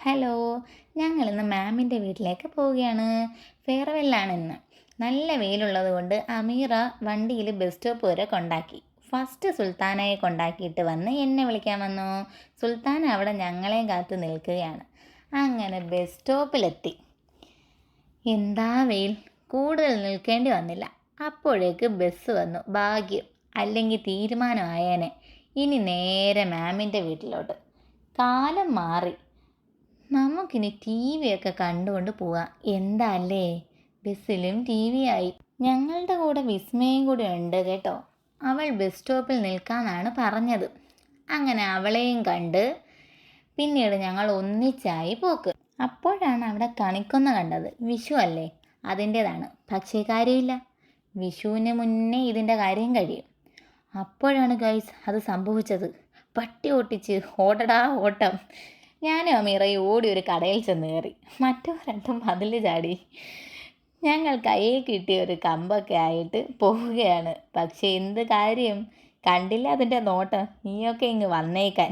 Hello, ഞങ്ങളിന്ന് മാമിൻ്റെ വീട്ടിലേക്ക് പോവുകയാണ്. ഫെയർവെല്ലാണ് ഇന്ന്. നല്ല വെയിലുള്ളത് കൊണ്ട് അമീറ വണ്ടിയിൽ ബസ് സ്റ്റോപ്പ് വരെ കൊണ്ടാക്കി. ഫസ്റ്റ് സുൽത്താനയെ കൊണ്ടാക്കിയിട്ട് വന്ന് എന്നെ വിളിക്കാൻ വന്നു. സുൽത്താന അവിടെ ഞങ്ങളെയും കാത്ത് നിൽക്കുകയാണ്. അങ്ങനെ ബസ് സ്റ്റോപ്പിലെത്തി. എന്താ വെയിൽ, കൂടുതൽ നിൽക്കേണ്ടി വന്നില്ല. അപ്പോഴേക്ക് ബസ് വന്നു. ഭാഗ്യം, അല്ലെങ്കിൽ തീരുമാനമായേനെ. ഇനി നേരെ മാമിൻ്റെ വീട്ടിലോട്ട്. കാലം മാറി. നമുക്കിനി ടി വി ഒക്കെ കണ്ടുകൊണ്ട് പോവാം. എന്താ അല്ലേ, ബസ്സിലും ടി വി ആയി. ഞങ്ങളുടെ കൂടെ വിസ്മയും കൂടി ഉണ്ട് കേട്ടോ. അവൾ ബസ് സ്റ്റോപ്പിൽ നിൽക്കാനാണ് പറഞ്ഞത്. അങ്ങനെ അവളെയും കണ്ട് പിന്നീട് ഞങ്ങൾ ഒന്നിച്ചായി പോക്ക്. അപ്പോഴാണ് അവിടെ കണിക്കൊന്ന കണ്ടത്. വിഷു അല്ലേ, അതിൻ്റേതാണ്. പക്ഷേ കാര്യമില്ല, വിഷുവിന് മുന്നേ ഇതിൻ്റെ കാര്യം കഴിയും. അപ്പോഴാണ് ഗൈസ് അത് സംഭവിച്ചത്. പട്ടി ഓട്ടിച്ച് ഓടടാ ഓട്ടം. ഞാനും അമീറയും ഓടി ഒരു കടയിൽ ചെന്ന് കയറി. മറ്റോ രണ്ടും മതിൽ ചാടി. ഞങ്ങൾ കയ്യിൽ കിട്ടിയ ഒരു കമ്പൊക്കെ ആയിട്ട് പോവുകയാണ്. പക്ഷേ എന്ത് കാര്യം, കണ്ടില്ല അതിൻ്റെ നോട്ടം. നീയൊക്കെ ഇങ്ങ് വന്നേക്കാൻ.